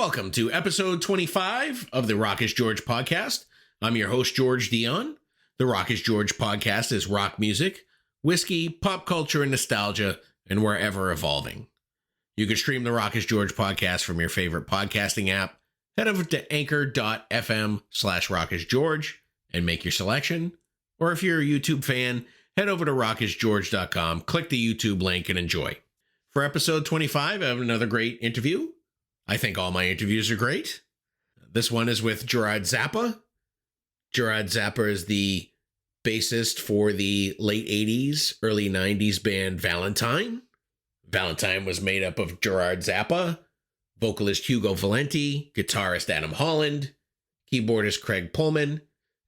Welcome to episode 25 of the Rock is George podcast. I'm your host, George Dionne. The Rock is George podcast is rock music, whiskey, pop culture, and nostalgia, and we're ever evolving. You can stream the Rock is George podcast from your favorite podcasting app. Head over to anchor.fm/rockisgeorge and make your selection. Or if you're a YouTube fan, head over to rockisgeorge.com, click the YouTube link, and enjoy. For episode 25, I have another great interview. I think all my interviews are great. This one is with Gerard Zappa. Gerard Zappa is the bassist for the late 80s, early 90s band Valentine. Valentine was made up of Gerard Zappa, vocalist Hugo Valenti, guitarist Adam Holland, keyboardist Craig Pullman,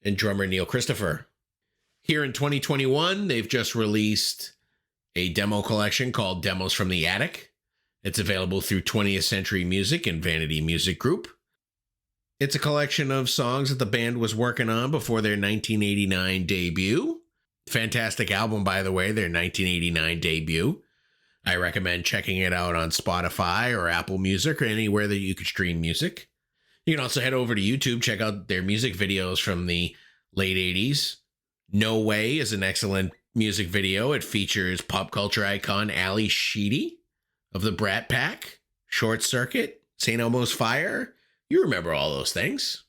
and drummer Neil Christopher. Here in 2021, they've just released a demo collection called Demos from the Attic. It's available through 20th Century Music and Vanity Music Group. It's a collection of songs that the band was working on before their 1989 debut. Fantastic album, by the way, their 1989 debut. I recommend checking it out on Spotify or Apple Music or anywhere that you could stream music. You can also head over to YouTube, check out their music videos from the late 80s. No Way is an excellent music video. It features pop culture icon Ali Sheedy of the Brat Pack, Short Circuit, St. Elmo's Fire. You remember all those things.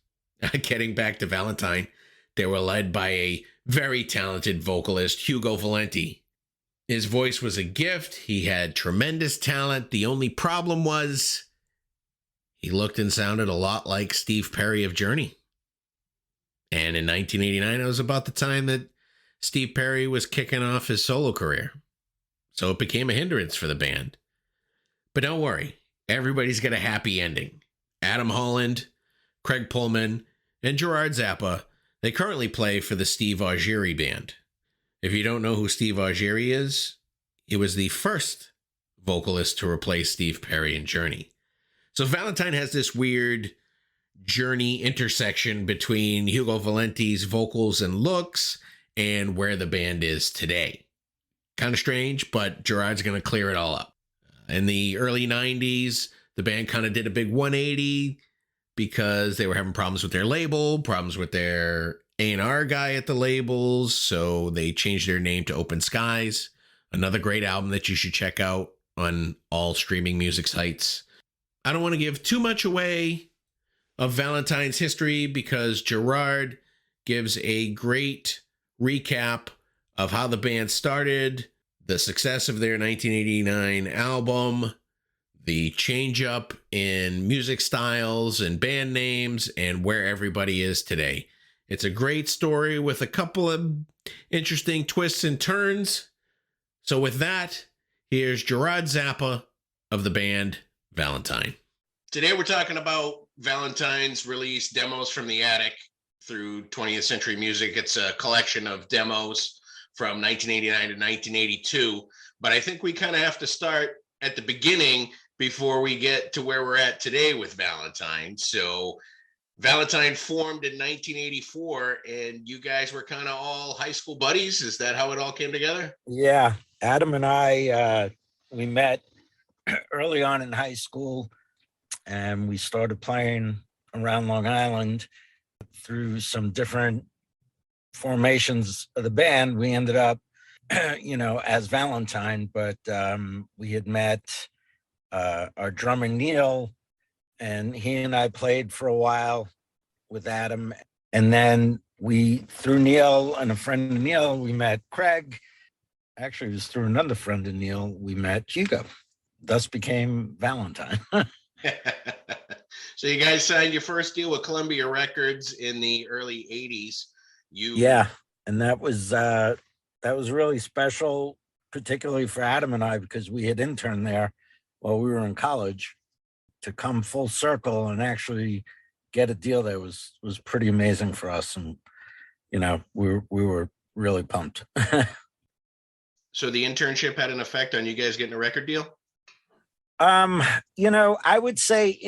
Getting back to Valentine, they were led by a very talented vocalist, Hugo Valenti. His voice was a gift. He had tremendous talent. The only problem was he looked and sounded a lot like Steve Perry of Journey. And in 1989, it was about the time that Steve Perry was kicking off his solo career. So it became a hindrance for the band. But don't worry, everybody's got a happy ending. Adam Holland, Craig Pullman, and Gerard Zappa, they currently play for the Steve Augeri Band. If you don't know who Steve Augeri is, he was the first vocalist to replace Steve Perry in Journey. So Valentine has this weird Journey intersection between Hugo Valenti's vocals and looks and where the band is today. Kind of strange, but Gerard's going to clear it all up. In the early 90s, the band kind of did a big 180 because they were having problems with their label, problems with their A&R guy at the labels, so they changed their name to Open Skies. Another great album that you should check out on all streaming music sites. I don't want to give too much away of Valentine's history because Gerard gives a great recap of how the band started, the success of their 1989 album, the change up in music styles and band names, and where everybody is today. It's a great story with a couple of interesting twists and turns. So with that, here's Gerard Zappa of the band Valentine. Today we're talking about Valentine's release, Demos from the Attic, through 20th Century Music. It's a collection of demos from 1989 to 1982. But I think we kind of have to start at the beginning before we get to where we're at today with Valentine. So Valentine formed in 1984, and you guys were kind of all high school buddies. Is that how it all came together? Yeah, Adam and I, we met early on in high school, and we started playing around Long Island through some different formations of the band. We ended up, as Valentine, but we had met our drummer Neil, and he and I played for a while with Adam. And then through Neil and a friend of Neil, we met Craig. Actually, it was through another friend of Neil, we met Hugo. Thus became Valentine. So you guys signed your first deal with Columbia Records in the early 80s. Yeah, and that was really special, particularly for Adam and I, because we had interned there while we were in college. To come full circle and actually get a deal that was pretty amazing for us, and we were really pumped. So the internship had an effect on you guys getting a record deal? I would say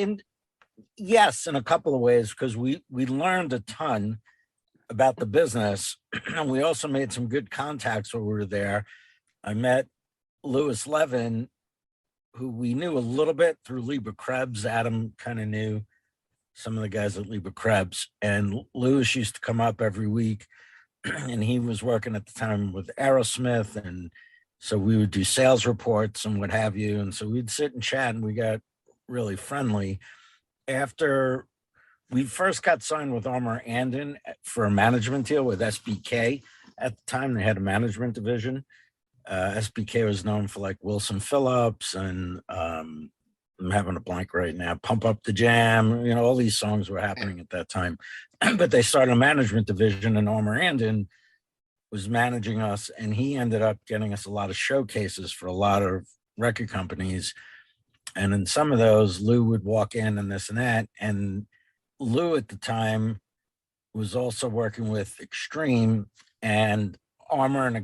yes, in a couple of ways, because we learned a ton about the business. And we also made some good contacts while we were there. I met Louis Levin who we knew a little bit through Lieber Krebs. Adam kind of knew some of the guys at Lieber Krebs, and Lewis used to come up every week, and he was working at the time with Aerosmith, and so we would do sales reports and what have you, and so we'd sit and chat, and we got really friendly. After we first got signed with Armour Andon for a management deal with SBK. At the time, they had a management division. SBK was known for like Wilson Phillips and I'm having a blank right now. Pump Up the Jam, all these songs were happening at that time. But they started a management division, and Armour Andon was managing us, and he ended up getting us a lot of showcases for a lot of record companies. And in some of those, Lou would walk in and this and that. And Lou at the time was also working with Extreme, and Armour and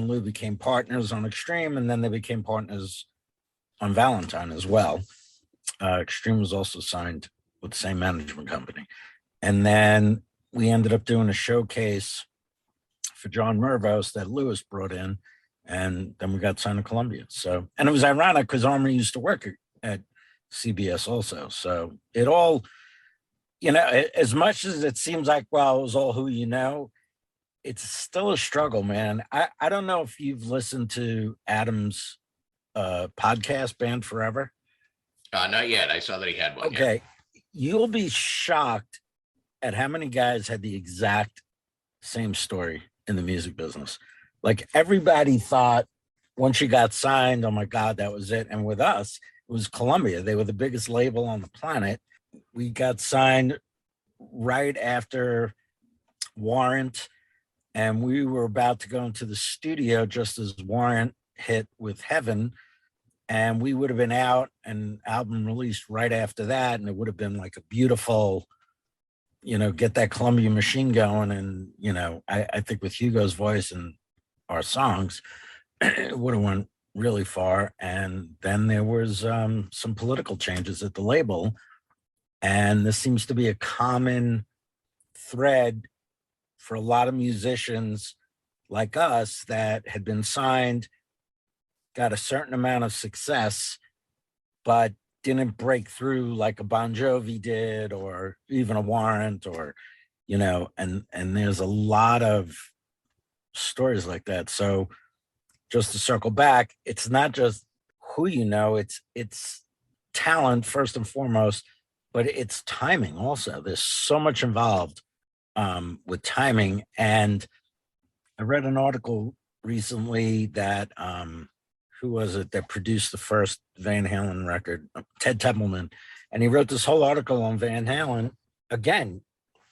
Lou became partners on Extreme, and then they became partners on Valentine as well. Extreme was also signed with the same management company. And then we ended up doing a showcase for John Mervos that Lewis brought in, and then we got signed to Columbia. So, and it was ironic because Armour used to work at CBS also. So it all, as much as it seems like, well, it was all who you know, it's still a struggle, man. I don't know if you've listened to Adam's podcast, Band Forever. Not yet. I saw that he had one. Okay. You'll be shocked at how many guys had the exact same story in the music business. Like everybody thought once you got signed, oh my God, that was it. And with us, it was Columbia. They were the biggest label on the planet. We got signed right after Warrant, and we were about to go into the studio just as Warrant hit with Heaven, and we would have been out and album released right after that, and it would have been like a beautiful, get that Columbia machine going. And, I think with Hugo's voice and our songs, it would have went really far. And then there was some political changes at the label, and this seems to be a common thread for a lot of musicians like us that had been signed, got a certain amount of success, but didn't break through like a Bon Jovi did, or even a Warrant, or, and there's a lot of stories like that. So just to circle back, it's not just who it's talent first and foremost, but it's timing also. There's so much involved with timing. And I read an article recently that who was it that produced the first Van Halen record? Ted Templeman. And he wrote this whole article on Van Halen. Again,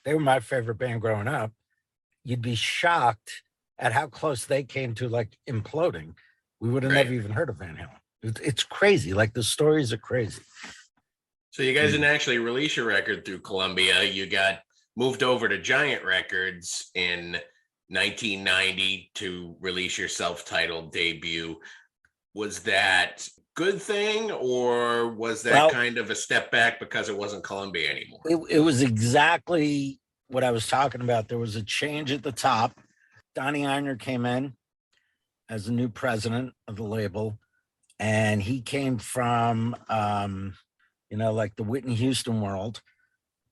they were my favorite band growing up. You'd be shocked at how close they came to like imploding. We would have never even heard of Van Halen. It's crazy. Like the stories are crazy. So you guys didn't actually release your record through Columbia. You got moved over to Giant Records in 1990 to release your self-titled debut. Was that good thing, or was that kind of a step back because it wasn't Columbia anymore? It was exactly what I was talking about. There was a change at the top. Donnie Ienner came in as the new president of the label, and he came from, like the Whitney Houston world.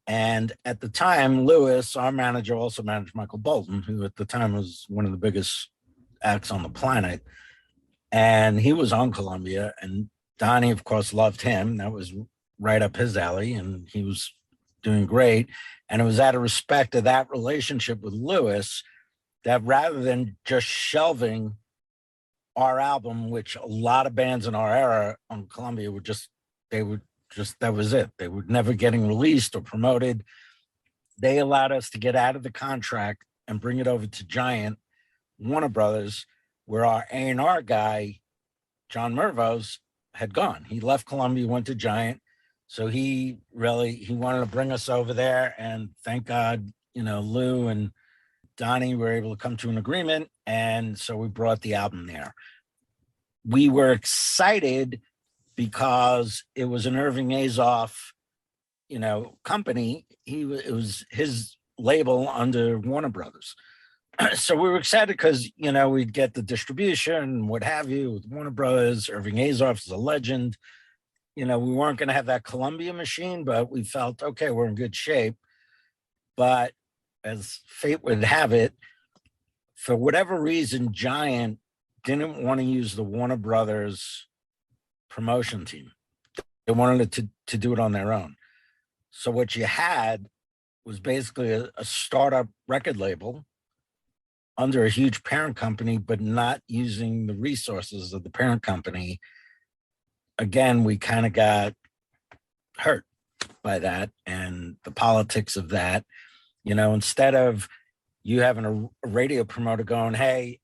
And at the time, Lewis, our manager, also managed Michael Bolton, who at the time was one of the biggest acts on the planet. And he was on Columbia, and Donnie, of course, loved him. That was right up his alley, and he was doing great. And it was out of respect of that relationship with Lewis that rather than just shelving our album, which a lot of bands in our era on Columbia that was it. They were never getting released or promoted. They allowed us to get out of the contract and bring it over to Giant, Warner Brothers, where our A&R guy, John Mervos, had gone. He left Columbia, went to Giant. So he wanted to bring us over there. And thank God, Lou and Donnie were able to come to an agreement. And so we brought the album there. We were excited because it was an Irving Azoff, company. It was his label under Warner Brothers. So we were excited because, you know, we'd get the distribution, what have you, with Warner Brothers. Irving Azoff is a legend. You know, we weren't going to have that Columbia machine, but we felt, okay, we're in good shape. But as fate would have it, for whatever reason, Giant didn't want to use the Warner Brothers promotion team. They wanted it to do it on their own. So what you had was basically a startup record label under a huge parent company, but not using the resources of the parent company. Again, we kind of got hurt by that and the politics of that. You know, instead of you having a radio promoter going, hey,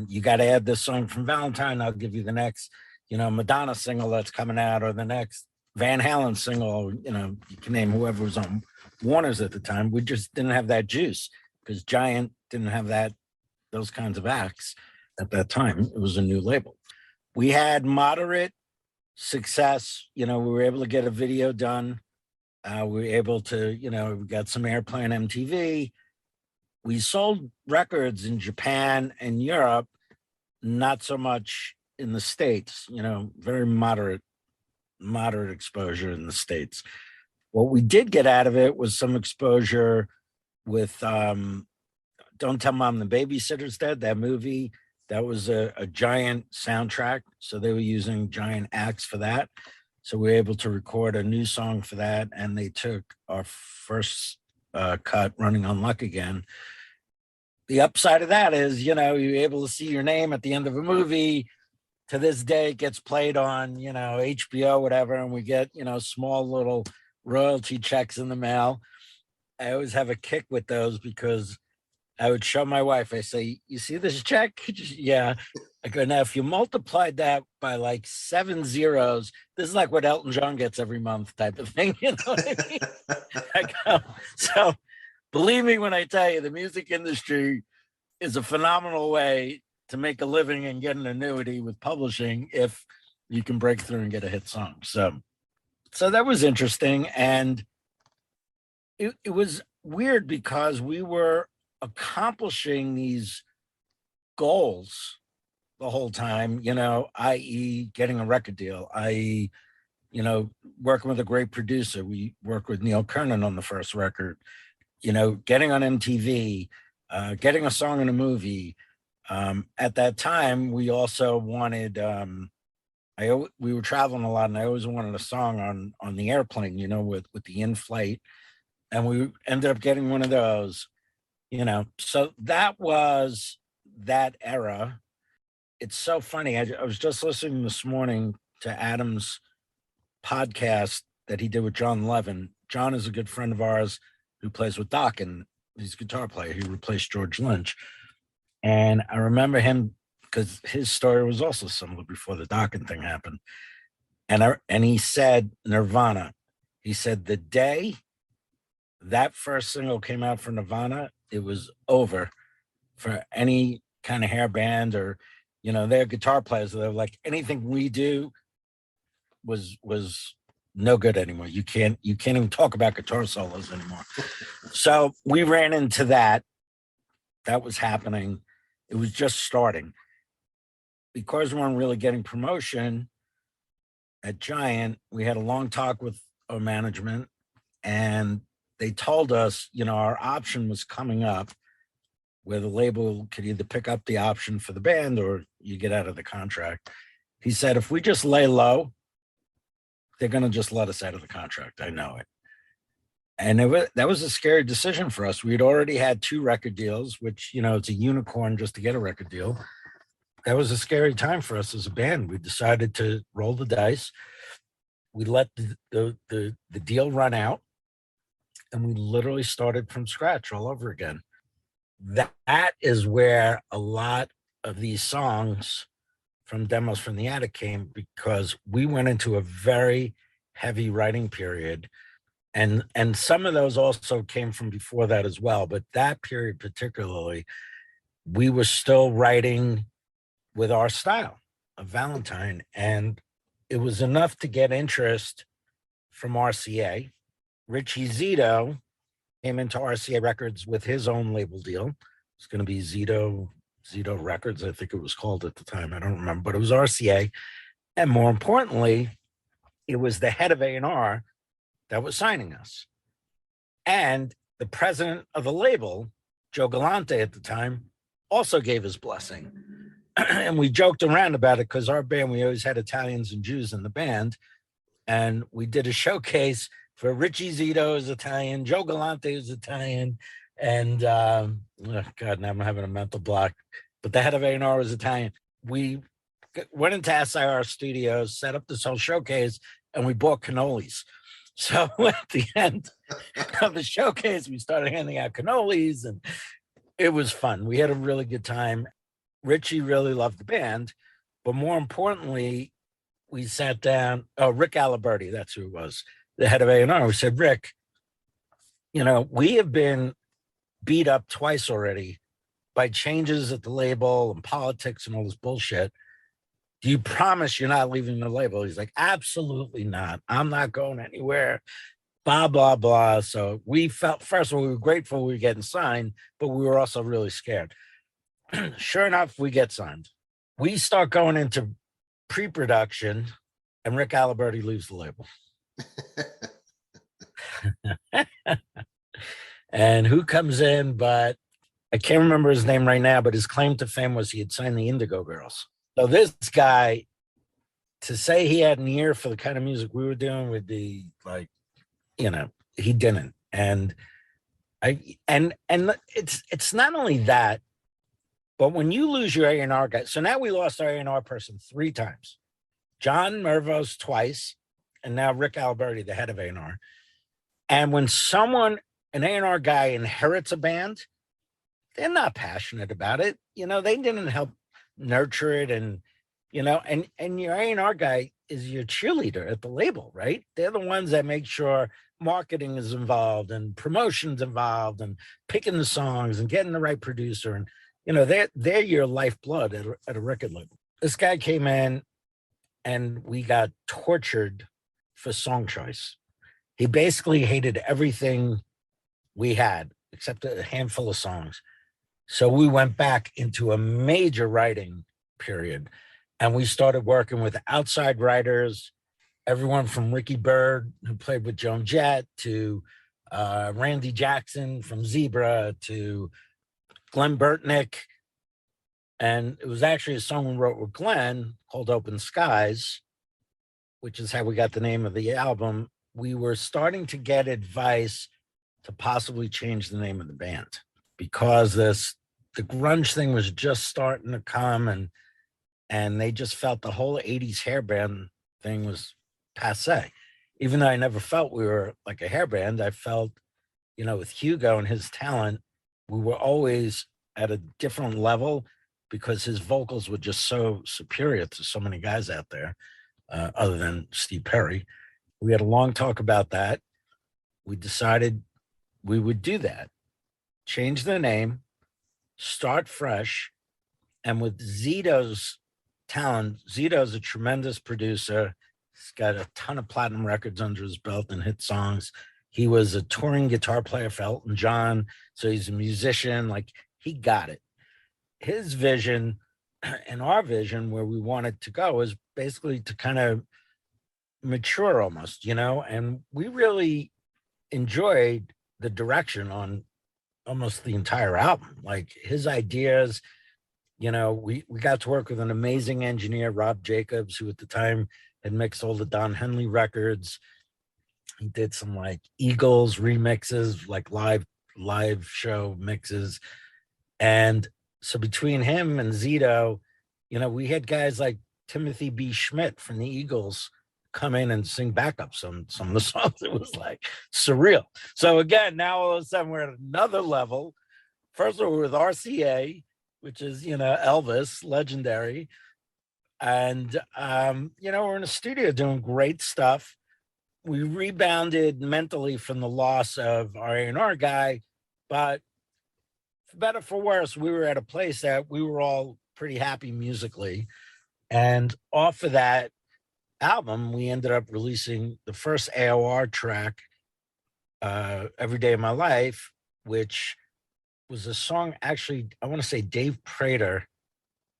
you got to add this song from Valentine, I'll give you the next, you know, Madonna single that's coming out, or the next Van Halen single, you know, you can name whoever was on Warner's at the time. We just didn't have that juice because Giant didn't have those kinds of acts at that time. It was a new label. We had moderate success. You know, we were able to get a video done. We were able to, you know, we got some airplay on MTV. We sold records in Japan and Europe, not so much in the States, you know, very moderate exposure in the States. What we did get out of it was some exposure with Don't Tell Mom the Babysitter's Dead, that movie. That was a Giant soundtrack. So they were using Giant acts for that. So we were able to record a new song for that. And they took our first cut, Running on Luck Again. The upside of that is, you know, you're able to see your name at the end of a movie. To this day, it gets played on, you know, HBO, whatever. And we get, you know, small little royalty checks in the mail. I always have a kick with those because I would show my wife, I say, you see this check? Yeah. I go, now, if you multiplied that by like 7 zeros, this is like what Elton John gets every month type of thing. You know what I mean? I go, so believe me when I tell you, the music industry is a phenomenal way to make a living and get an annuity with publishing if you can break through and get a hit song. So that was interesting. And it was weird because we were accomplishing these goals the whole time, you know, i.e. getting a record deal, i.e., you know, working with a great producer. We worked with Neil Kernon on the first record, you know, getting on MTV, getting a song in a movie. At that time, we also wanted, we were traveling a lot and I always wanted a song on the airplane, you know, with the in-flight. And we ended up getting one of those, you know. So that was that era. It's so funny. I was just listening this morning to Adam's podcast that he did with John Levin. John is a good friend of ours who plays with Doc, and he's a guitar player. He replaced George Lynch. And I remember him because his story was also similar before the Dokken thing happened. And he said Nirvana. He said the day that first single came out for Nirvana, it was over for any kind of hair band or, you know, they're guitar players. They're like, anything we do was no good anymore. You can't even talk about guitar solos anymore. So we ran into that. That was happening. It was just starting. Because we weren't really getting promotion at Giant, we had a long talk with our management and they told us, you know, our option was coming up where the label could either pick up the option for the band or you get out of the contract. He said, if we just lay low, they're going to just let us out of the contract. I know it. And that was a scary decision for us. We'd already had 2 record deals, which, you know, it's a unicorn just to get a record deal. That was a scary time for us as a band. We decided to roll the dice. We let the deal run out and we literally started from scratch all over again. That is where a lot of these songs from Demos from the Attic came, because we went into a very heavy writing period. And some of those also came from before that as well. But that period particularly, we were still writing with our style of Valentine. And it was enough to get interest from RCA. Richie Zito came into RCA Records with his own label deal. was going to be Zito Records, I think it was called at the time. I don't remember, but it was RCA. And more importantly, it was the head of A&R that was signing us. And the president of the label, Joe Galante at the time, also gave his blessing. And we joked around about it because our band, we always had Italians and Jews in the band. And we did a showcase for Richie Zito is Italian, Joe Galante is Italian, and oh God, now I'm having a mental block. But the head of A&R was Italian. We went into SIR Studios, set up this whole showcase, and we bought cannolis. So at the end of the showcase, we started handing out cannolis, and it was fun. We had a really good time. Richie really loved the band, but more importantly, we sat down. Oh, Rick Aliberti, that's who it was, the head of A&R. We said, Rick, you know, we have been beat up twice already by changes at the label and politics and all this bullshit. Do you promise you're not leaving the label? He's like, absolutely not. I'm not going anywhere. Blah, blah, blah. So we felt, first of all, we were grateful we were getting signed, but we were also really scared. Sure enough, we get signed. We start going into pre-production, and Rick Aliberti leaves the label. And who comes in? But I can't remember his name right now, but his claim to fame was he had signed the Indigo Girls. So this guy, to say he had an ear for the kind of music we were doing would be like, you know, he didn't. And it's not only that, but when you lose your A&R guy, so now we lost our A&R person 3 times. John Mervos twice, and now Rick Aliberti, the head of A&R. And when an A&R guy inherits a band, they're not passionate about it. You know, they didn't help nurture it, and you know, and your A&R guy is your cheerleader at the label, right? They're the ones that make sure marketing is involved and promotion's involved and picking the songs and getting the right producer, and you know, they're your lifeblood at a record label. This guy came in, and we got tortured for song choice. He basically hated everything we had except a handful of songs. So we went back into a major writing period, and we started working with outside writers, everyone from Ricky Byrd, who played with Joan Jett, to Randy Jackson from Zebra, to Glenn Burtnick. And it was actually a song we wrote with Glenn called Open Skies, which is how we got the name of the album. We were starting to get advice to possibly change the name of the band because the grunge thing was just starting to come, and they just felt the whole 80s hair band thing was passé. Even though I never felt we were like a hair band, I felt, you know, with Hugo and his talent, we were always at a different level because his vocals were just so superior to so many guys out there, other than Steve Perry. We had a long talk about that. We decided we would do that, change the name, start fresh. And with Zito's talent, Zito's a tremendous producer. He's got a ton of platinum records under his belt and hit songs. He was a touring guitar player for Elton John. So he's a musician, like he got it. His vision and our vision where we wanted to go is basically to kind of mature almost, you know, and we really enjoyed the direction on almost the entire album. Like his ideas, you know, we got to work with an amazing engineer, Rob Jacobs, who at the time had mixed all the Don Henley records. He did some like Eagles remixes, like live show mixes. And so between him and Zito, you know, we had guys like Timothy B. Schmidt from the Eagles come in and sing backup some of the songs. It was like surreal. So again, now all of a sudden we're at another level. First of all, we're with RCA, which is, you know, Elvis, legendary. And, you know, we're in a studio doing great stuff. We rebounded mentally from the loss of our A&R guy, but for better for worse, we were at a place that we were all pretty happy musically. And off of that album, we ended up releasing the first AOR track, Every Day of My Life, which was a song, actually, I want to say Dave Prater.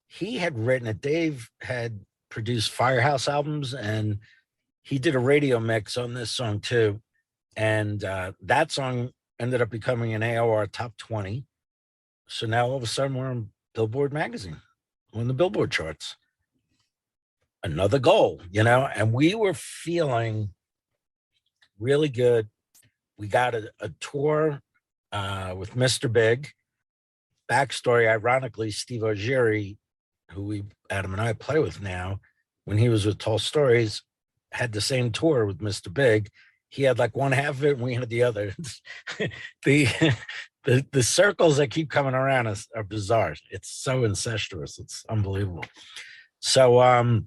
He had written it. Dave had produced Firehouse albums, and he did a radio mix on this song too. And that song ended up becoming an AOR top 20. So now all of a sudden we're on Billboard magazine, on the Billboard charts. Another goal, and we were feeling really good. We got a tour with Mr. Big. Backstory, ironically, Steve Ogieri, who Adam and I play with now, when he was with Tall Stories, had the same tour with Mr. Big. He had like one half of it and we had the other. the circles that keep coming around us are bizarre. It's so incestuous. It's unbelievable. So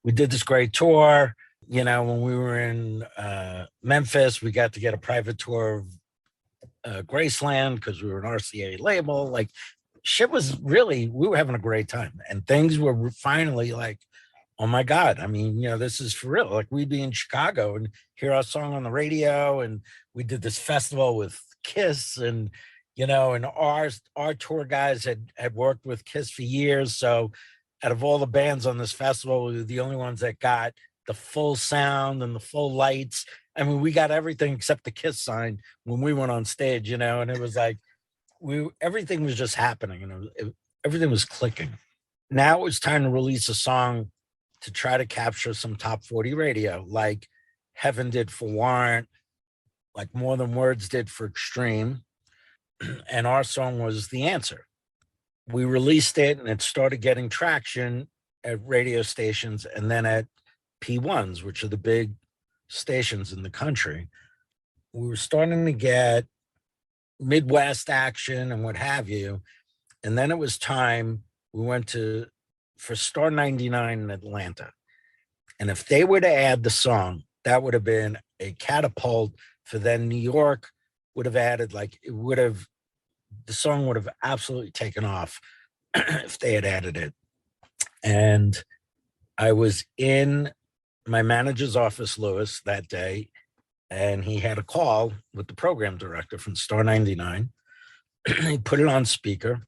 we did this great tour. When we were in Memphis, we got to get a private tour of Graceland because we were an RCA label. Like, shit was really, we were having a great time. And things were finally like, oh my God, I mean, this is for real. Like, we'd be in Chicago and hear our song on the radio. And we did this festival with Kiss, and, and our tour guys had worked with Kiss for years. So out of all the bands on this festival, we were the only ones that got the full sound and the full lights. I mean, we got everything except the Kiss sign when we went on stage, and it was like, everything was just happening, and everything was clicking. Now it was time to release a song to try to capture some top 40 radio, like Heaven did for Warrant, like More Than Words did for Extreme. And our song was the answer. We released it and it started getting traction at radio stations and then at P1s, which are the big stations in the country. We were starting to get Midwest action and what have you. And then it was time, we went for Star 99 in Atlanta. And if they were to add the song, that would have been a catapult for then New York would have added, the song would have absolutely taken off if they had added it. And I was in my manager's office, Lewis, that day, and he had a call with the program director from Star 99. He put it on speaker.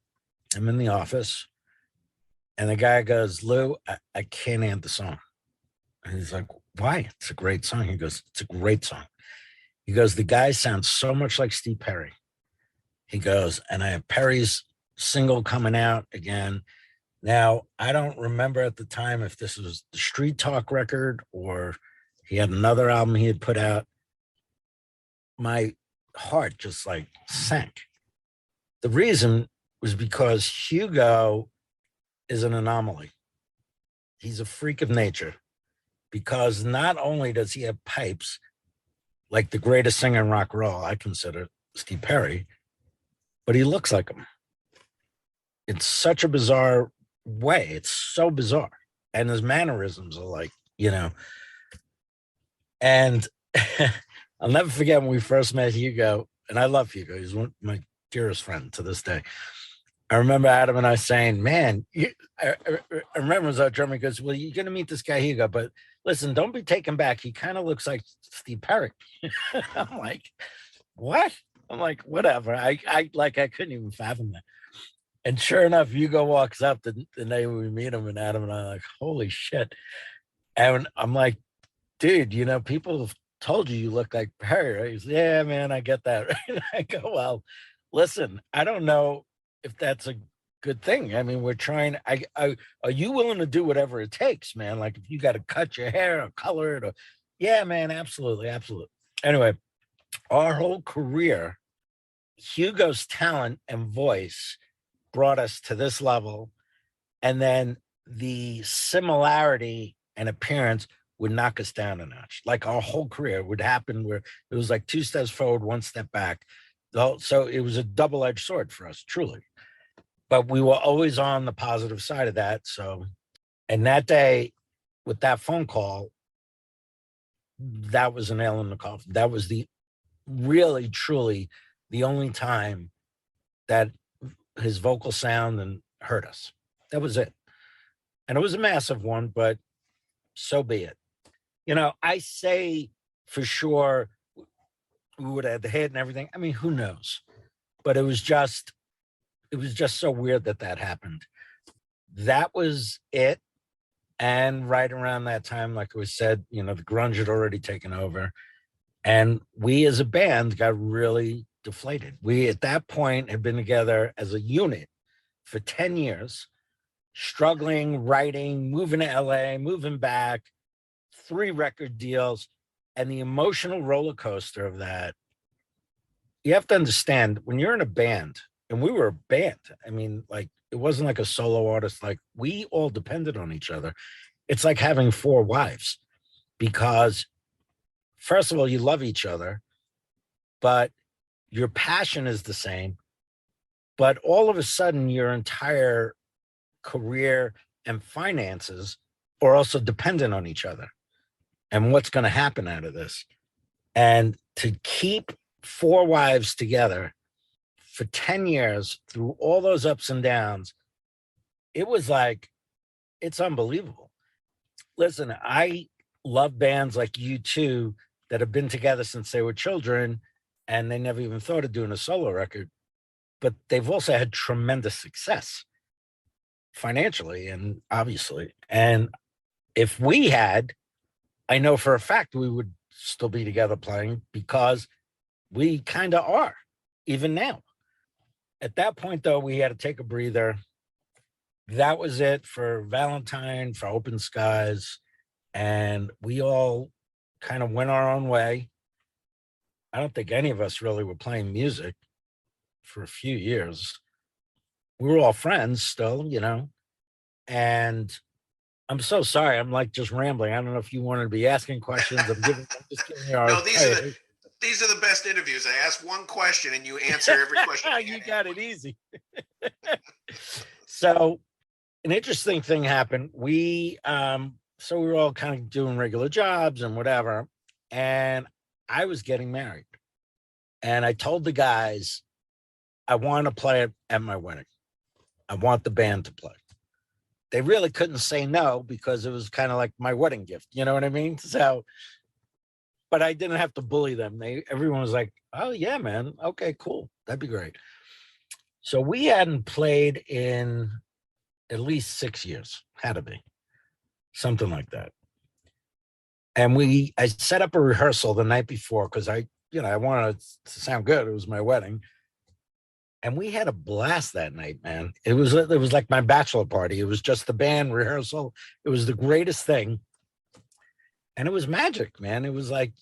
I'm in the office. And the guy goes, Lou, I can't add the song. And he's like, why? It's a great song. He goes, it's a great song. He goes, the guy sounds so much like Steve Perry. He goes, and I have Perry's single coming out again. Now, I don't remember at the time if this was the Street Talk record or he had another album he had put out. My heart just like sank. The reason was because Hugo is an anomaly. He's a freak of nature because not only does he have pipes like the greatest singer in rock and roll, I consider Steve Perry, but he looks like him. It's such a bizarre way. It's so bizarre. And his mannerisms are like, and I'll never forget when we first met Hugo, and I love Hugo. He's my dearest friend to this day. I remember Adam and I saying, man, I remember as our drummer goes, well, you're going to meet this guy, Hugo, but listen, don't be taken back. He kind of looks like Steve Perry. I'm like, what? I'm like, whatever. I couldn't even fathom that. And sure enough, Hugo walks up the day we meet him, and Adam and I are like, holy shit. And I'm like, dude, people have told you look like Perry, right? He's, yeah, man, I get that. Right? I go, well, listen, I don't know if that's a good thing. I mean, we're trying, are you willing to do whatever it takes, man? Like if you got to cut your hair or color it or, yeah, man, absolutely. Absolutely. Anyway, our whole career, Hugo's talent and voice brought us to this level. And then the similarity and appearance would knock us down a notch. Like our whole career would happen where it was like 2 steps forward, 1 step back. So it was a double-edged sword for us, truly. But we were always on the positive side of that. So, and that day with that phone call, that was a nail in the coffin. That was really, truly the only time that his vocal sound and hurt us. That was it. And it was a massive one, but so be it. I say for sure we would have the hit and everything. I mean, who knows? But it was just it was just so weird that that happened. That was it. And right around that time, like I was said, you know, the grunge had already taken over. And we as a band got really deflated. We at that point had been together as a unit for 10 years, struggling, writing, moving to LA, moving back, 3 record deals, and the emotional roller coaster of that. You have to understand when you're in a band, and we were a band. I mean, like it wasn't like a solo artist, like we all depended on each other. It's like having 4 wives because, first of all, you love each other, but your passion is the same. But all of a sudden, your entire career and finances are also dependent on each other and what's going to happen out of this. And to keep 4 wives together for 10 years through all those ups and downs, it was like, it's unbelievable. Listen, I love bands like you two that have been together since they were children and they never even thought of doing a solo record, but they've also had tremendous success financially and obviously. And if we had, I know for a fact we would still be together playing because we kind of are, even now. At that point, though, we had to take a breather. That was it for Valentine, for Open Skies. And we all kind of went our own way. I don't think any of us really were playing music for a few years. We were all friends still, you know. And I'm so sorry. I'm like just rambling. I don't know if you wanted to be asking questions. I'm just giving you our No, these are the best interviews. I ask one question and you answer every question. You got it easy. So an interesting thing happened. So we were all kind of doing regular jobs and whatever. And I was getting married. And I told the guys, I want to play it at my wedding. I want the band to play. They really couldn't say no because it was kind of like my wedding gift. You know what I mean? So, but I didn't have to bully them. Everyone was like, oh yeah, man. Okay, cool. That'd be great. So we hadn't played in at least 6 years. Had to be something like that. And I set up a rehearsal the night before because I wanted it to sound good. It was my wedding. And we had a blast that night, man. It was like my bachelor party. It was just the band rehearsal. It was the greatest thing. And it was magic, man. It was like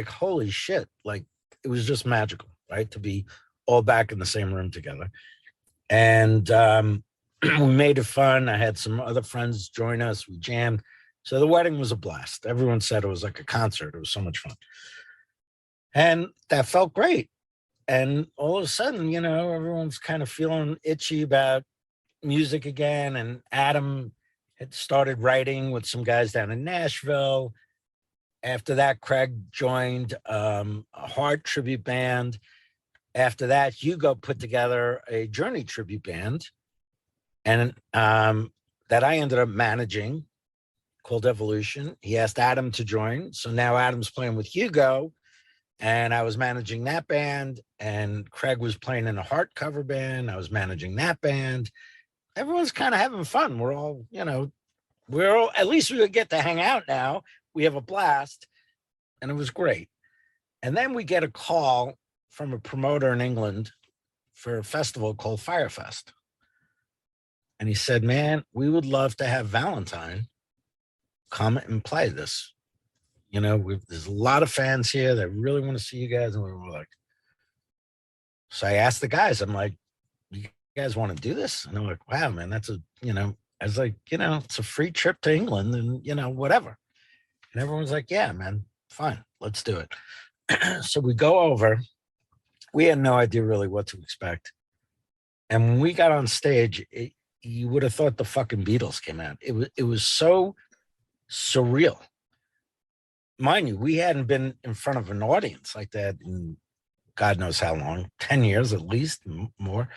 holy shit. Like it was just magical, right? To be all back in the same room together. And we made it fun. I had some other friends join us. We jammed. So the wedding was a blast. Everyone said it was like a concert. It was so much fun. And that felt great. And all of a sudden, you know, everyone's kind of feeling itchy about music again. And Adam had started writing with some guys down in Nashville. After that, Craig joined a Heart tribute band. After that, Hugo put together a Journey tribute band. And that I ended up managing, called Evolution. He asked Adam to join. So now Adam's playing with Hugo. And I was managing that band, and Craig was playing in a Heart cover band. I was managing that band. Everyone's kind of having fun. We're all, you know, at least we would get to hang out now. We have a blast, and it was great. And then we get a call from a promoter in England for a festival called Firefest. And he said, man, we would love to have Valentine come and play this. You know, there's a lot of fans here that really want to see you guys. And we were like, so I asked the guys, I'm like, you guys want to do this? And they're like, wow, man, I was like, you know, it's a free trip to England and, you know, whatever. And everyone's like, yeah, man, fine, let's do it. So we go over. We had no idea really what to expect. And when we got on stage, you would have thought the fucking Beatles came out. It was so surreal. Mind you, we hadn't been in front of an audience like that in God knows how long, 10 years at least, more.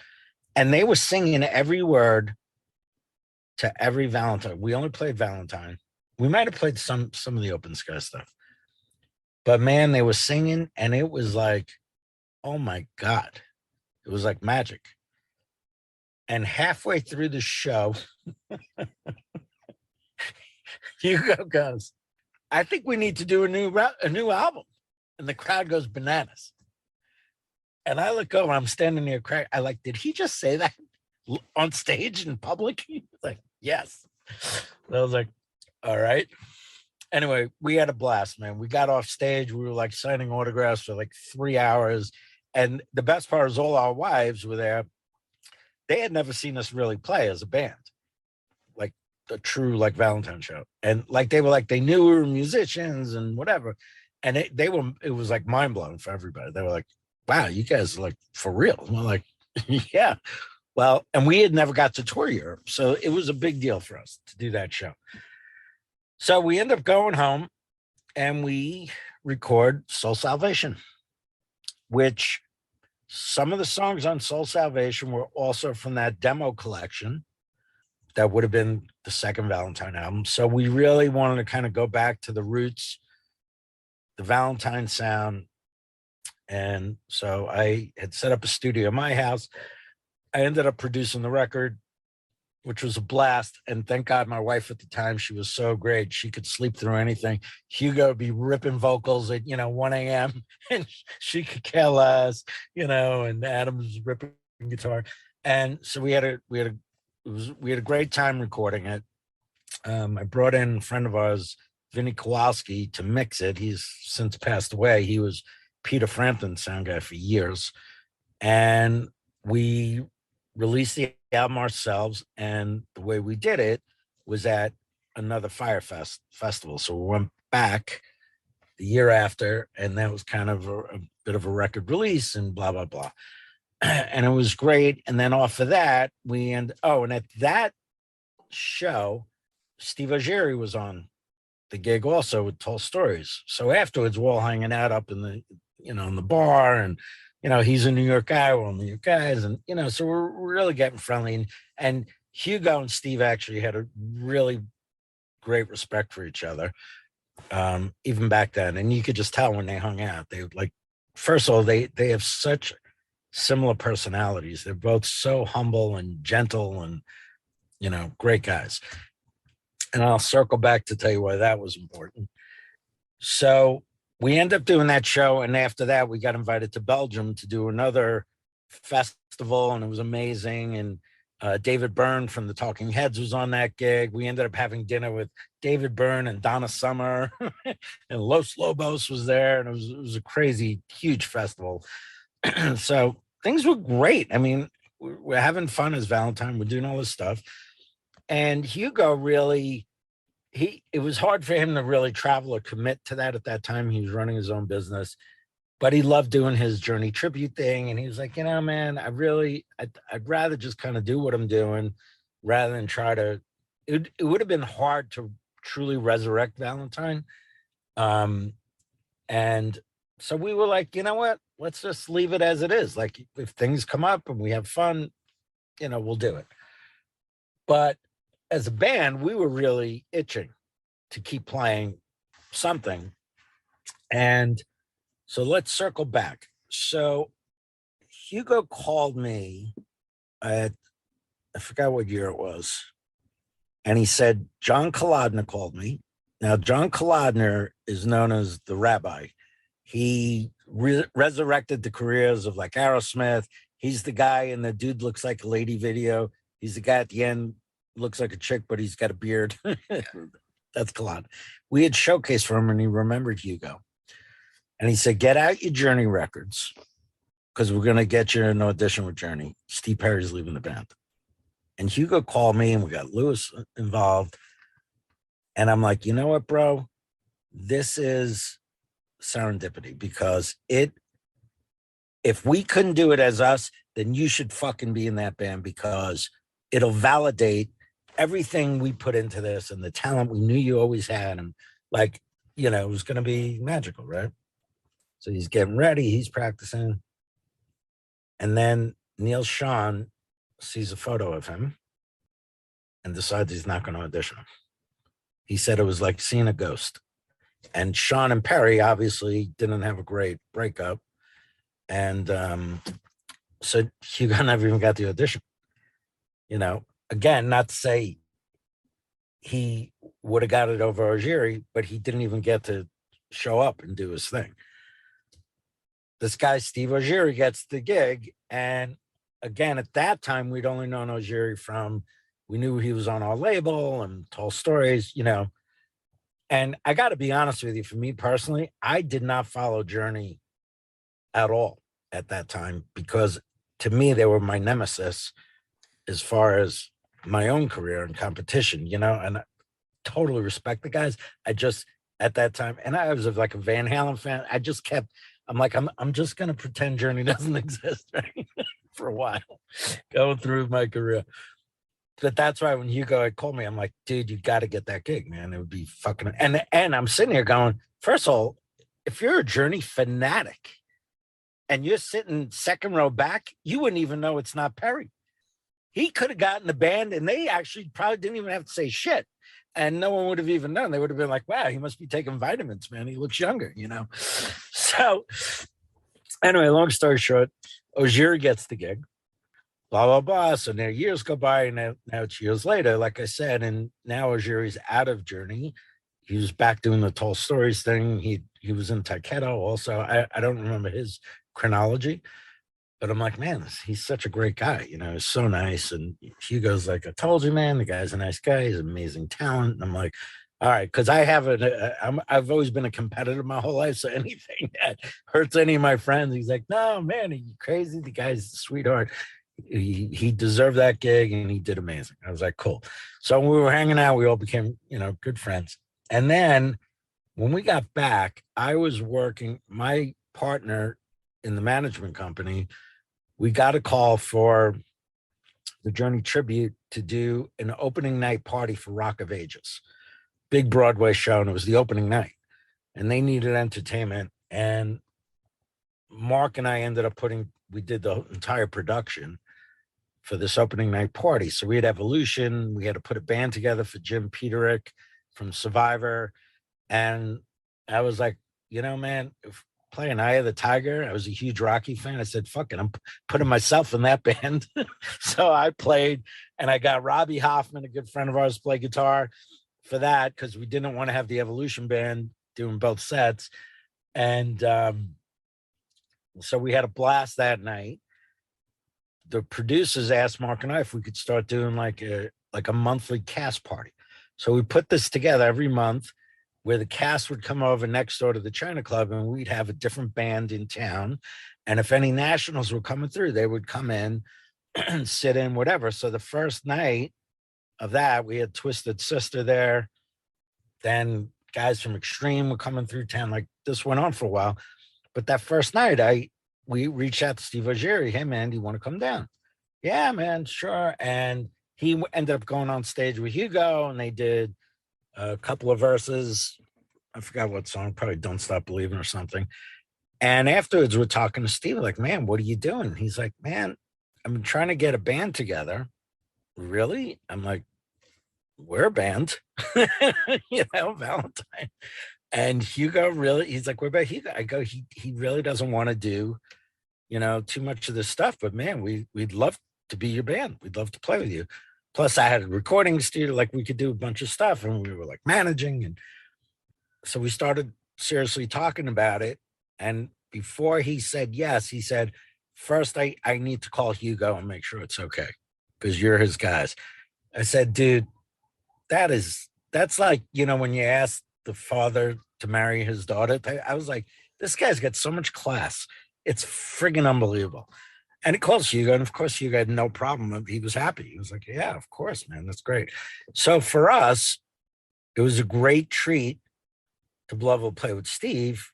And they were singing every word to every Valentine. We only played Valentine. We might have played some of the Open Sky stuff. But man, they were singing, and it was like, oh my God. It was like magic. And halfway through the show, Hugo goes, I think we need to do a new album. And the crowd goes bananas. And I look over, I'm standing near crack. I like, did he just say that on stage in public? He's like, yes. And I was like, all right. Anyway, we had a blast, man. We got off stage. We were like signing autographs for like 3 hours. And the best part is all our wives were there. They had never seen us really play as a band, like the true like Valentine show. And like they were like, they knew we were musicians and whatever. And it was like mind blowing for everybody. They were like, wow, you guys are like for real. And we're like, yeah. Well, and we had never got to tour Europe. So it was a big deal for us to do that show. So we end up going home and we record Soul Salvation, which some of the songs on Soul Salvation were also from that demo collection that would have been the second Valentine album. So we really wanted to kind of go back to the roots, the Valentine sound. And so I had set up a studio in my house. I ended up producing the record, which was a blast. And thank God my wife at the time, she was so great. She could sleep through anything. Hugo would be ripping vocals at, 1 a.m. and she could care less, and Adam was ripping guitar. And so we had a great time recording it. I brought in a friend of ours, Vinny Kowalski, to mix it. He's since passed away. He was Peter Frampton's sound guy for years. And we released the album ourselves, and the way we did it was at another Firefest festival. So we went back the year after, and that was kind of a bit of a record release and blah, blah, blah. And it was great. And then off of that, and at that show, Steve Augeri was on the gig also with Tall Stories. So afterwards, we're all hanging out up in the, in the bar, and he's a New York guy, we're all New York guys. And, so we're really getting friendly. And Hugo and Steve actually had a really great respect for each other, even back then. And you could just tell when they hung out, they would like, first of all, they have such similar personalities. They're both so humble and gentle and, great guys. And I'll circle back to tell you why that was important. So we end up doing that show. And after that, we got invited to Belgium to do another festival, and it was amazing. And David Byrne from the Talking Heads was on that gig. We ended up having dinner with David Byrne and Donna Summer, and Los Lobos was there. And it was a crazy, huge festival. So things were great. I mean, we're having fun as Valentine. We're doing all this stuff. And Hugo really, it was hard for him to really travel or commit to that at that time. He was running his own business, but he loved doing his Journey tribute thing. And he was like, man, I'd rather just kind of do what I'm doing rather than try to, it would have been hard to truly resurrect Valentine. And so we were like, you know what, let's just leave it as it is. Like if things come up and we have fun, we'll do it. But as a band, we were really itching to keep playing something. And so let's circle back. So Hugo called me I forgot what year it was. And he said, John Kolodner called me. Now, John Kolodner is known as the rabbi. He resurrected the careers of like Aerosmith. He's the guy in the Dude Looks Like a Lady video. He's the guy at the end, looks like a chick, but he's got a beard. That's Kolodner. We had showcased for him, and he remembered Hugo. And he said, get out your Journey records, because we're going to get you an audition with Journey. Steve Perry's leaving the band. And Hugo called me, and we got Lewis involved. And I'm like, you know what, bro? This is serendipity, because if we couldn't do it as us, then you should fucking be in that band, because it'll validate everything we put into this and the talent we knew you always had. And like, it was going to be magical, right? So he's getting ready, he's practicing. And then Neil Sean sees a photo of him and decides he's not going to audition him. He said it was like seeing a ghost. And Sean and Perry obviously didn't have a great breakup. And so Hugo never even got the audition. Again, not to say he would have got it over Algieri, but he didn't even get to show up and do his thing. This guy, Steve Algieri, gets the gig. And again, at that time, we'd only known Algieri we knew he was on our label and told stories, And I got to be honest with you, for me personally, I did not follow Journey at all at that time, because to me, they were my nemesis as far as my own career and competition, and I totally respect the guys. I just, at that time, and I was like a Van Halen fan, I just kept, I'm just going to pretend Journey doesn't exist, right? For a while, going through my career. But that's why when Hugo had called me, I'm like, dude, you got to get that gig, man. It would be fucking, and I'm sitting here going, first of all, if you're a Journey fanatic and you're sitting second row back, you wouldn't even know it's not Perry. He could have gotten the band and they actually probably didn't even have to say shit. And no one would have even known. They would have been like, wow, he must be taking vitamins, man. He looks younger, So anyway, long story short, Algieri gets the gig, blah, blah, blah. So now years go by, and now it's years later, like I said, and now Algieri's out of Journey. He was back doing the Tall Stories thing. He was in Taiketo also. I don't remember his chronology, but I'm like, man, he's such a great guy. He's so nice. And Hugo's like, I told you, man, the guy's a nice guy. He's amazing talent. And I'm like, all right, because I've always been a competitor my whole life. So anything that hurts any of my friends, he's like, no, man, are you crazy? The guy's a sweetheart. He deserved that gig, and he did amazing. I was like, cool. So when we were hanging out, we all became, good friends. And then when we got back, I was working, my partner in the management company, we got a call for the Journey tribute to do an opening night party for Rock of Ages, big Broadway show. And it was the opening night, and they needed entertainment. And Mark and I ended up we did the entire production for this opening night party. So we had Evolution. We had to put a band together for Jim Peterick from Survivor. And I was like, man, playing Eye of the Tiger, I was a huge Rocky fan. I said, fuck it, I'm putting myself in that band. So I played, and I got Robbie Hoffman, a good friend of ours, to play guitar for that, because we didn't want to have the Evolution band doing both sets. And so we had a blast that night. The producers asked Mark and I if we could start doing like a monthly cast party. So we put this together every month, where the cast would come over next door to the China Club, and we'd have a different band in town. And if any nationals were coming through, they would come in and sit in, whatever. So the first night of that, we had Twisted Sister there. Then guys from Extreme were coming through town. Like, this went on for a while. But that first night, we reached out to Steve Algieri. Hey, man, do you want to come down? Yeah, man, sure. And he ended up going on stage with Hugo, and they did a couple of verses. I forgot what song, probably Don't Stop Believing or something. And afterwards, we're talking to Steve, like, man, what are you doing? He's like, man, I'm trying to get a band together. Really? I'm like, we're a band, Valentine. And Hugo really, he's like, what about Hugo? I go, he really doesn't want to do, too much of this stuff, but man, we'd love to be your band. We'd love to play with you. Plus I had a recording studio, like we could do a bunch of stuff, and we were like managing. And so we started seriously talking about it. And before he said yes, he said, first, I need to call Hugo and make sure it's okay, because you're his guys. I said, dude, that's like, when you ask the father to marry his daughter, I was like, this guy's got so much class. It's friggin' unbelievable. And he calls Hugo, and of course, Hugo had no problem. He was happy. He was like, yeah, of course, man, that's great. So for us, it was a great treat to be able to play with Steve,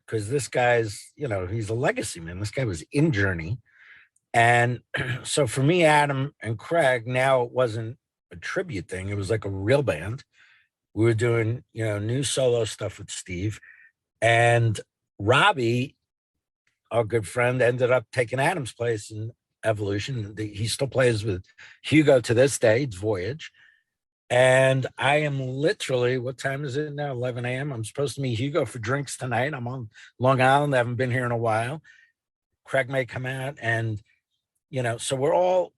because this guy's, he's a legacy, man. This guy was in Journey. And so for me, Adam and Craig, now it wasn't a tribute thing. It was like a real band. We were doing, new solo stuff with Steve. And Robbie, our good friend, ended up taking Adam's place in Evolution. He still plays with Hugo to this day. It's Voyage. And I am literally, what time is it now? 11 a.m. I'm supposed to meet Hugo for drinks tonight. I'm on Long Island. I haven't been here in a while. Craig may come out, and, so we're all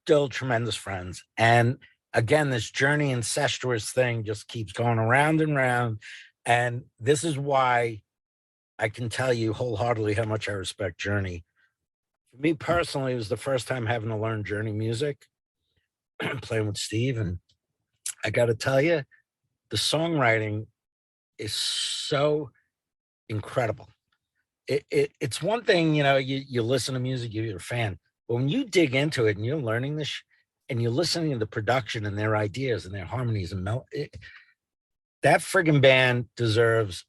still tremendous friends. And again, this journey incestuous thing just keeps going around and round. And this is why I can tell you wholeheartedly how much I respect Journey. For me personally, it was the first time having to learn Journey music, playing with Steve. And I got to tell you, the songwriting is so incredible. It's one thing, you listen to music, you're a fan, but when you dig into it and you're learning this and you're listening to the production and their ideas and their harmonies and that friggin' band deserves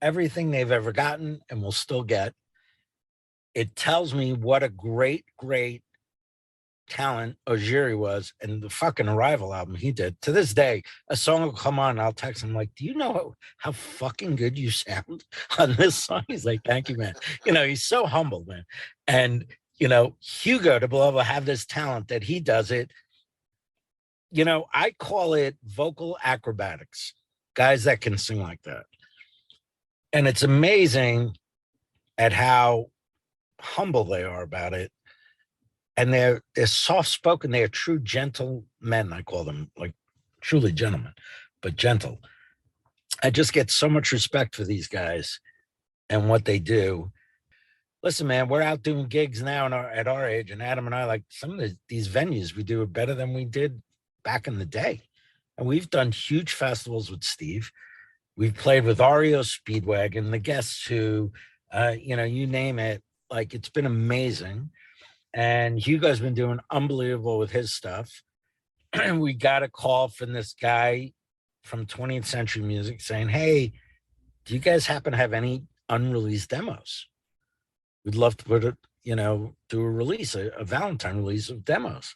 everything they've ever gotten and will still get. It tells me what a great, great talent Ojiri was, and the fucking Arrival album he did. To this day, a song will come on and I'll text him like, do you know how fucking good you sound on this song? He's like, thank you, man. He's so humble, man. And Hugo, to be able to have this talent that he does it, I call it vocal acrobatics, guys that can sing like that. And it's amazing at how humble they are about it. And they're soft-spoken. They're true gentlemen, I call them, like truly gentlemen, but gentle. I just get so much respect for these guys and what they do. Listen, man, we're out doing gigs now at our age, and Adam and I, like, some of these venues we do are better than we did back in the day. And we've done huge festivals with Steve. We've played with REO Speedwagon, the Guests Who, you name it. Like, it's been amazing. And Hugo's been doing unbelievable with his stuff. And we got a call from this guy from 20th Century Music saying, hey, do you guys happen to have any unreleased demos? We'd love to put it, do a release, a Valentine release of demos.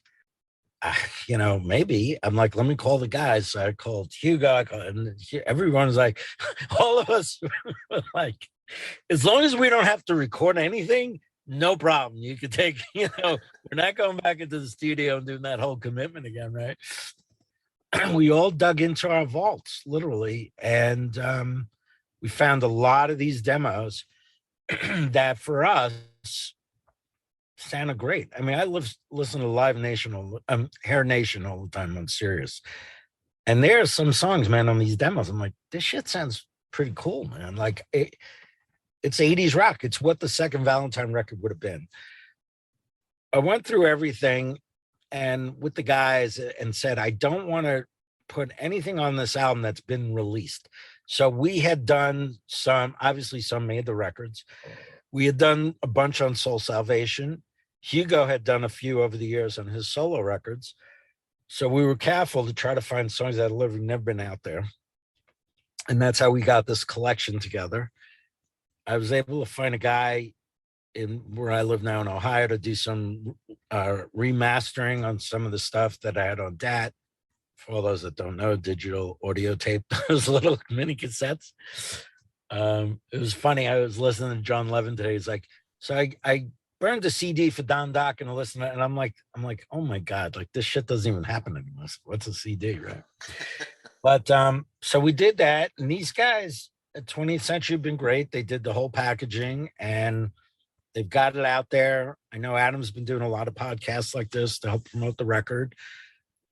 Maybe. I'm like, let me call the guys. So I called Hugo, and everyone's like, all of us were like, as long as we don't have to record anything, no problem. You could take, we're not going back into the studio and doing that whole commitment again, right? We all dug into our vaults, literally, and we found a lot of these demos that for us sounded great. I mean, I listen to Live Nation, Hair Nation all the time on Sirius, and there are some songs, man, on these demos. I'm like, this shit sounds pretty cool, man. Like it's 80s rock. It's what the second Valentine record would have been. I went through everything and with the guys and said, I don't want to put anything on this album that's been released. So we had done obviously some made the records. We had done a bunch on Soul Salvation. Hugo had done a few over the years on his solo records. So we were careful to try to find songs that had never been out there. And that's how we got this collection together. I was able to find a guy in where I live now in Ohio to do some remastering on some of the stuff that I had on DAT. For all those that don't know, digital audio tape, those little mini cassettes. It was funny. I was listening to John Levin today. He's like, so I burned a CD for Don Doc and I listened to it, and I'm like, oh my God, like this shit doesn't even happen anymore. What's a CD, right? But so we did that, and these guys at 20th Century have been great. They did the whole packaging and they've got it out there. I know Adam's been doing a lot of podcasts like this to help promote the record.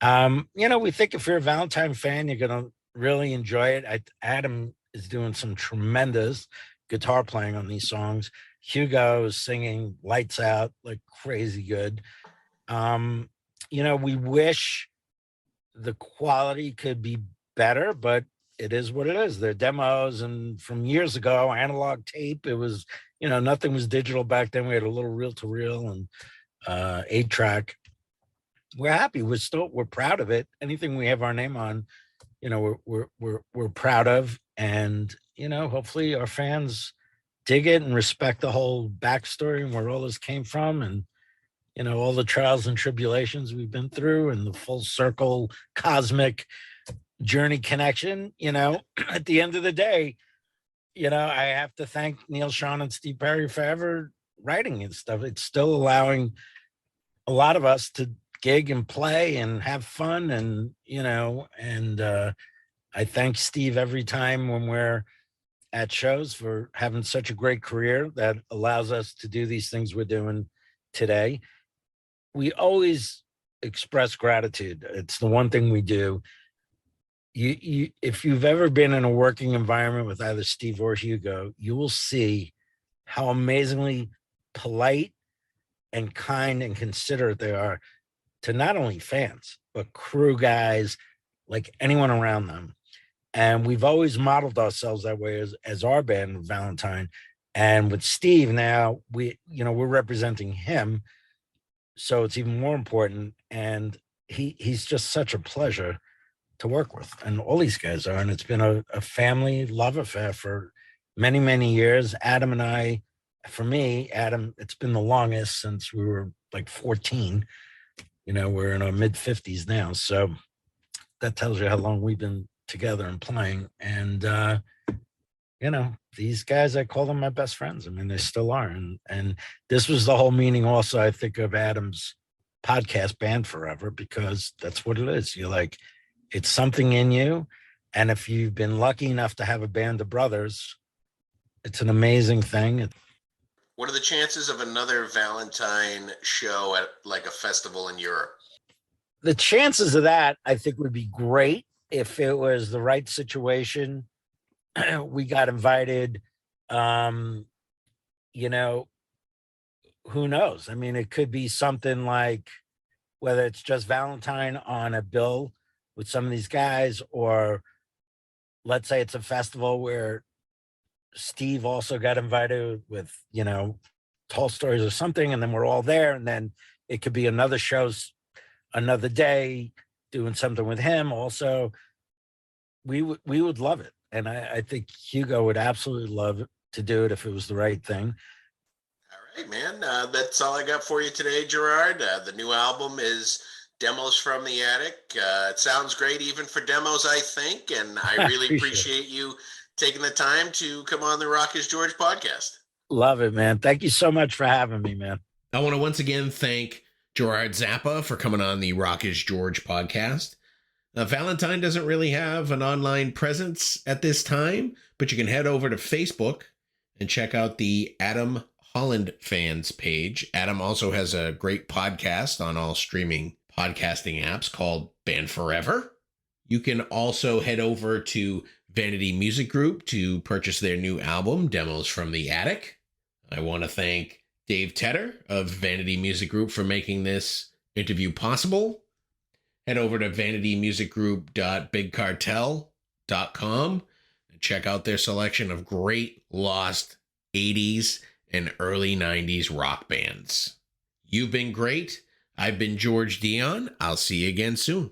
We think if you're a Valentine fan, you're going to really enjoy it. Adam is doing some tremendous guitar playing on these songs. Hugo is singing lights out, like crazy good. We wish the quality could be better, but it is what it is. They're demos, and from years ago, analog tape. It was, nothing was digital back then. We had a little reel-to-reel and 8-track. We're happy. We're proud of it. Anything we have our name on, we're proud of, and hopefully our fans dig it and respect the whole backstory and where all this came from, and all the trials and tribulations we've been through, and the full circle cosmic Journey connection. At the end of the day, I have to thank Neil Sean and Steve Perry for ever writing and stuff. It's still allowing a lot of us to gig and play and have fun, and I thank Steve every time when we're at shows for having such a great career that allows us to do these things we're doing today. We always express gratitude. It's the one thing we do. If you've ever been in a working environment with either Steve or Hugo, you will see how amazingly polite and kind and considerate they are to not only fans, but crew guys, like anyone around them. And we've always modeled ourselves that way as our band, Valentine. And with Steve now, we're representing him. So it's even more important. And he's just such a pleasure to work with. And all these guys are. And it's been a family love affair for many, many years. Adam and I, for me, Adam, it's been the longest since we were like 14. We're in our mid 50s now. So that tells you how long we've been together and playing. And, these guys, I call them my best friends. I mean, they still are. And this was the whole meaning also, I think, of Adam's podcast, Band Forever, because that's what it is. You're like, it's something in you. And if you've been lucky enough to have a band of brothers, it's an amazing thing. What are the chances of another Valentine show at like a festival in Europe? The chances of that, I think, would be great if it was the right situation. We got invited. Who knows? I mean, it could be something like whether it's just Valentine on a bill with some of these guys, or let's say it's a festival where Steve also got invited with, Tall Stories or something, and then we're all there, and then it could be another show's another day doing something with him also. We would love it. And I think Hugo would absolutely love to do it if it was the right thing. All right, man. That's all I got for you today, Gerard. The new album is Demos from the Attic. It sounds great even for demos, I think. And I really appreciate you taking the time to come on the Rock is George podcast. Love it, man. Thank you so much for having me, man. I want to once again thank Gerard Zappa for coming on the Rock is George podcast. Valentine doesn't really have an online presence at this time, but you can head over to Facebook and check out the Adam Holland fans page. Adam also has a great podcast on all streaming podcasting apps called Band Forever. You can also head over to Vanity Music Group to purchase their new album, Demos from the Attic. I want to thank Dave Tedder of Vanity Music Group for making this interview possible. Head over to vanitymusicgroup.bigcartel.com and check out their selection of great lost 80s and early 90s rock bands. You've been great. I've been George Dionne. I'll see you again soon.